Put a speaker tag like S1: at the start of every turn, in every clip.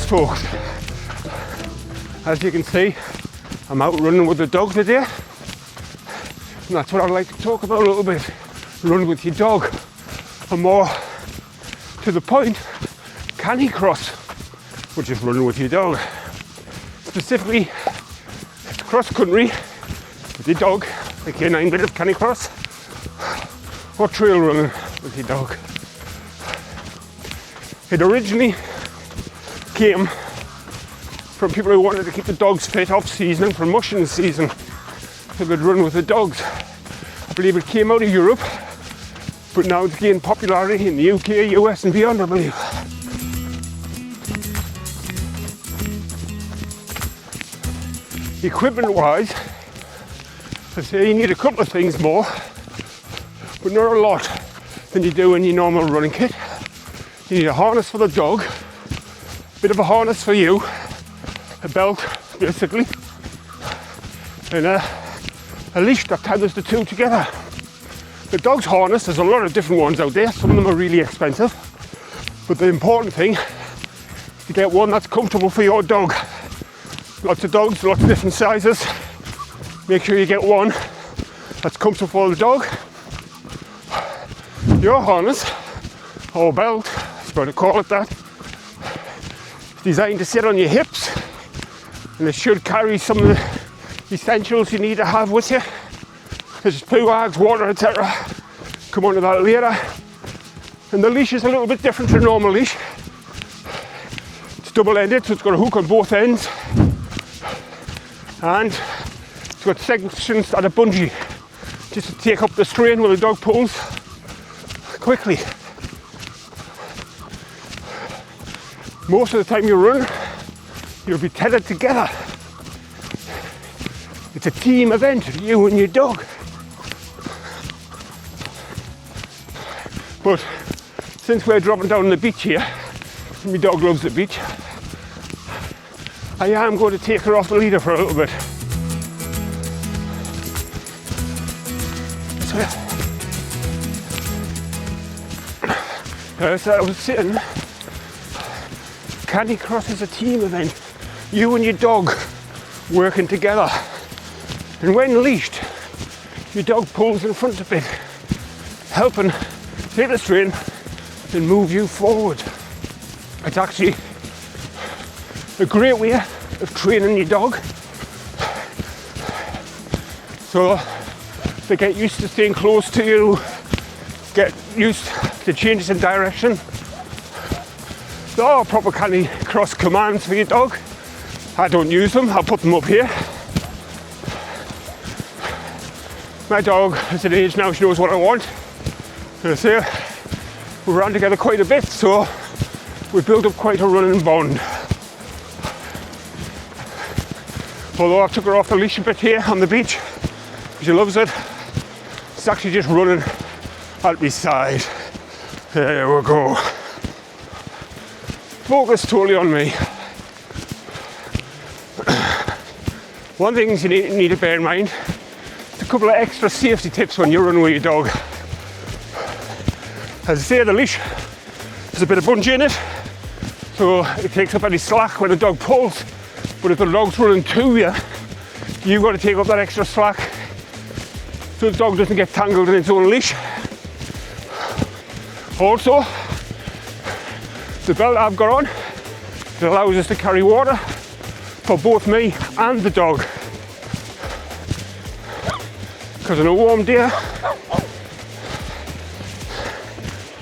S1: folks, as you can see, I'm out running with the dog today, and that's what I'd like to talk about a little bit. Run with your dog, and more to the point, Canicross, which is running with your dog. Specifically, cross country with your dog, the canine bit of Canicross, or trail running with your dog. It originally came from people who wanted to keep the dogs fit off season and for mushing season, so they'd run with the dogs. I believe it came out of Europe, but now it's gained popularity in the UK, US and beyond, I believe. Equipment wise, I say you need a couple of things more, but not a lot than you do in your normal running kit. You need a harness for the dog, a bit of a harness for you, a belt basically, and a leash that tethers the two together. The dog's harness, there's a lot of different ones out there, some of them are really expensive, but the important thing is to get one that's comfortable for your dog. Lots of dogs, lots of different sizes. Make sure you get one that's comfortable for the dog. Your harness, or belt, if you want to call it that, is designed to sit on your hips, and it should carry some of the essentials you need to have with you, such as poo bags, water, etc. Come on to that later. And the leash is a little bit different to a normal leash. It's double-ended, so it's got a hook on both ends, and it's got sections that are bungee, just to take up the strain when the dog pulls quickly. Most of the time you run, you'll be tethered together. It's a team event, you and your dog. But since we're dropping down on the beach here, and my dog loves the beach, I am going to take her off the leader for a little bit. So I was saying, Canicross is a team event. You and your dog working together. And when leashed, your dog pulls in front a bit, helping take the strain and move you forward. It's actually a great way of training your dog, so they get used to staying close to you, get used to changes in direction. There are proper Canicross commands for your dog. I don't use them, I'll put them up here. My dog is at an age now she knows what I want. And I say we ran together quite a bit, so we built up quite a running bond. Although I took her off the leash a bit here on the beach, she loves it. She's actually just running at my side. There we go. Focus totally on me. One thing you need to bear in mind, a couple of extra safety tips when you're running with your dog. As I say, the leash, there's a bit of bungee in it, so it takes up any slack when the dog pulls. But if the dog's running to you, you've got to take up that extra slack so the dog doesn't get tangled in its own leash. Also, the belt I've got on, it allows us to carry water for both me and the dog. Because on a warm day,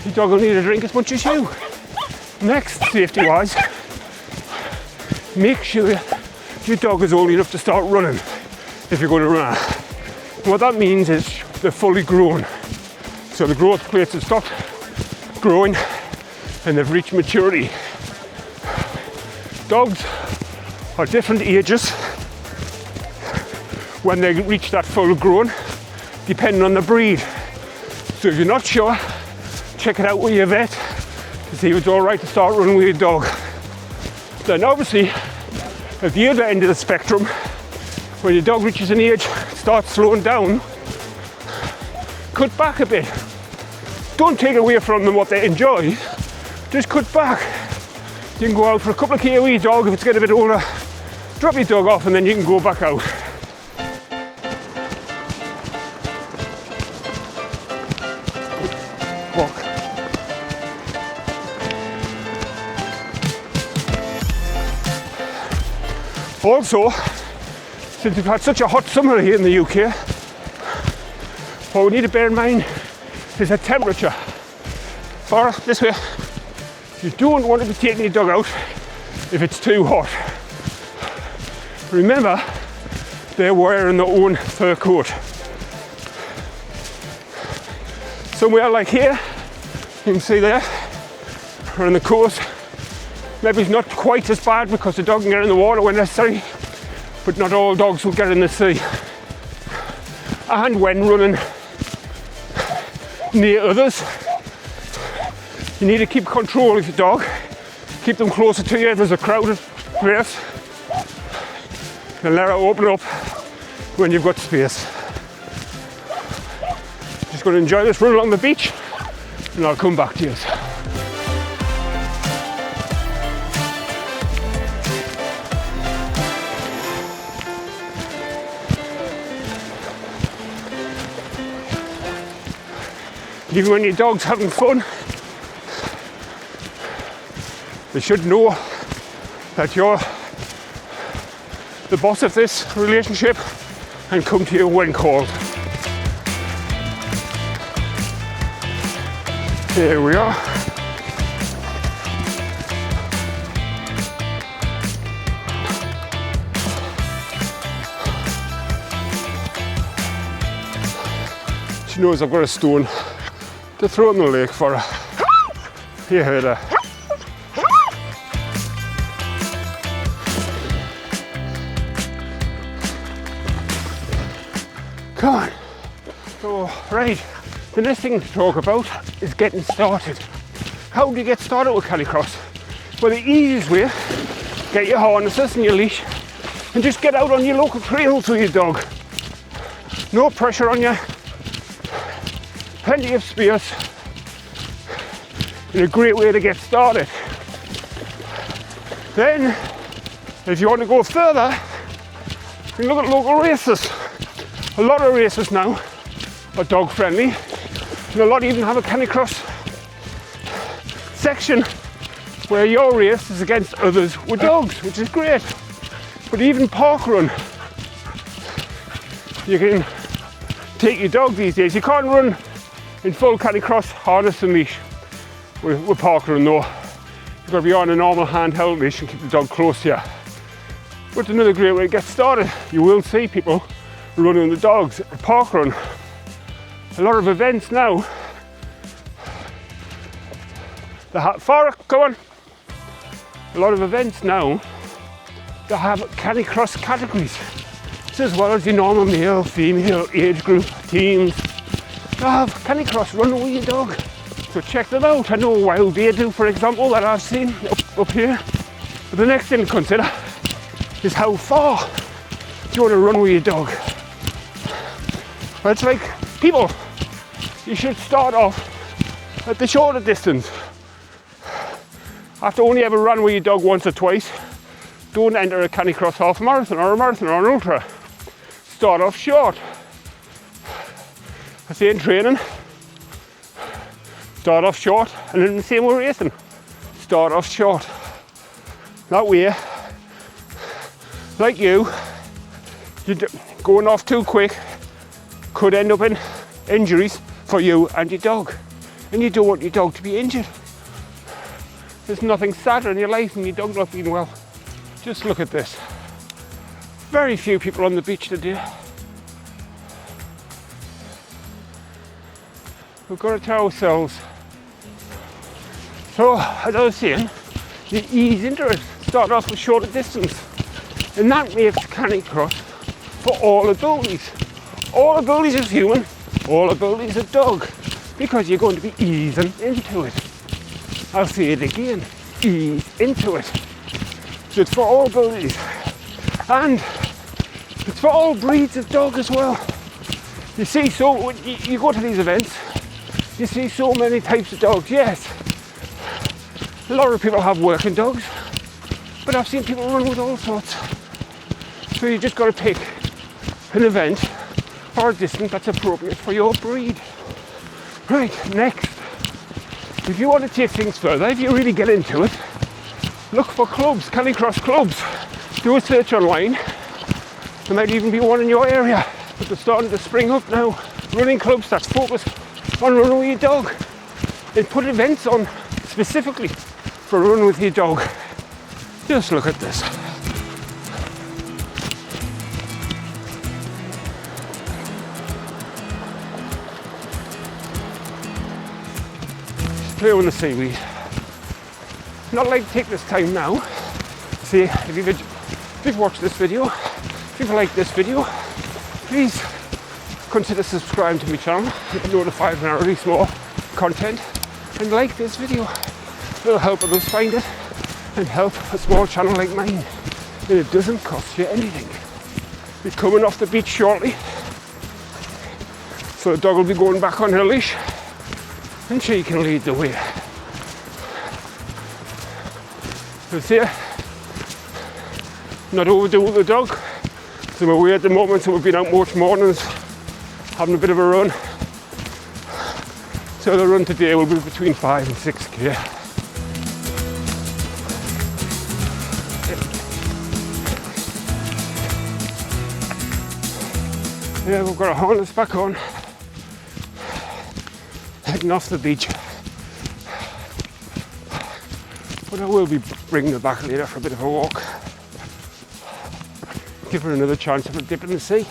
S1: your dog will need a drink as much as you. Next, safety-wise, make sure your dog is old enough to start running if you're going to run. And what that means is they're fully grown. So the growth plates have stopped growing and they've reached maturity. Dogs are different ages when they reach that full grown, depending on the breed. So if you're not sure, check it out with your vet to see if it's all right to start running with your dog. Then obviously, at the other end of the spectrum, when your dog reaches an age, starts slowing down, cut back a bit. Don't take away from them what they enjoy, just cut back. You can go out for a couple of k with your dog. If it's getting a bit older, drop your dog off and then you can go back out. Walk. Also, since we've had such a hot summer here in the UK, what we need to bear in mind is the temperature. For this way, you don't want to be taking your dog out if it's too hot. Remember, they're wearing their own fur coat. Somewhere like here, you can see there, or on the coast, maybe it's not quite as bad because the dog can get in the water when necessary, but not all dogs will get in the sea. And when running near others, you need to keep control of your dog, keep them closer to you if there's a crowded place, and let her open up when you've got space. Just going to enjoy this run along the beach, and I'll come back to you. Even when your dog's having fun, they should know that you're the boss of this relationship and come to you when called. Here we are. She knows I've got a stone to throw in the lake for her. You heard her. Come on. So, right, the next thing to talk about is getting started. How do you get started with Canicross? Well, the easiest way, get your harnesses and your leash and just get out on your local trails with your dog. No pressure on you. Plenty of space, and a great way to get started. Then, if you want to go further, you can look at local races. A lot of races now are dog friendly, and a lot even have a Canicross section where your race is against others with dogs, which is great. But even parkrun, you can take your dog these days. You can't run in full Canicross harness and leash with parkrun though. You've got to be on a normal handheld leash and keep the dog close to you. But it's another great way to get started. You will see people running the dogs at parkrun. A lot of events now. Farah, come on. A lot of events now that have Canicross categories. Just as well as your normal male, female, age group, teams. They have Canicross running with your dog. So check them out. I know Wild Deer do, for example, that I've seen up here. But the next thing to consider is how far do you want to run with your dog. Well, it's like people. You should start off at the shorter distance. After only ever run with your dog once or twice, don't enter a Canicross half marathon or a marathon or an ultra. Start off short. I say in training, start off short, and in the same way racing, start off short. That way, like you going off too quick could end up in injuries for you and your dog, and you don't want your dog to be injured. There's nothing sadder in your life than your dog not being well. Just look at this. Very few people on the beach today. We've got to tell ourselves. So, as I was saying, you ease into it. Start off with shorter distance. And that makes Canicross for all abilities. All abilities of human, all abilities of dog. Because you're going to be easing into it. I'll say it again, ease into it. So it's for all abilities. And it's for all breeds of dog as well. You see, so you go to these events, you see so many types of dogs, yes. A lot of people have working dogs, but I've seen people run with all sorts. So you just got to pick an event or a distance that's appropriate for your breed. Right, next, if you want to take things further, if you really get into it, look for clubs, Canicross clubs. Do a search online. There might even be one in your area, but they're starting to spring up now. Running clubs that's focused on running with your dog. They put events on specifically for running with your dog. Just look at this. Just play with the seaweed. Not like to take this time now. See, if you've watched this video, if you've liked this video, please consider subscribing to my channel, get notified when I release more content, and like this video. It'll help others find it and help a small channel like mine. And it doesn't cost you anything. We're coming off the beach shortly, so the dog will be going back on her leash and she can lead the way. It's here. Not overdo with the dog. So we're away at the moment, so we've been out most mornings having a bit of a run. So the run today will be between 5 and 6k. Yeah, we've got our harness back on, heading off the beach. But I will be bringing her back later for a bit of a walk. Give her another chance of a dip in the sea.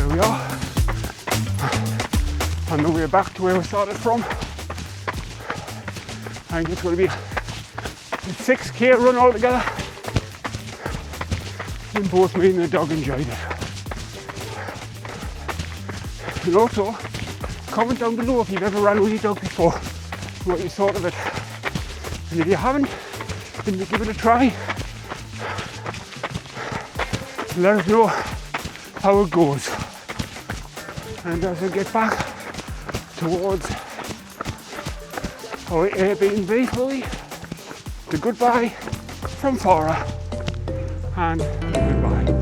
S1: We are on the way back to where we started from. I think it's going to be a 6k run altogether, and both me and the dog enjoyed it. And also, comment down below if you've ever ran with your dog before, what you thought of it. And if you haven't, then you give it a try. Let us know how it goes. And as we get back towards our Airbnb fully, the goodbye from Farah and goodbye.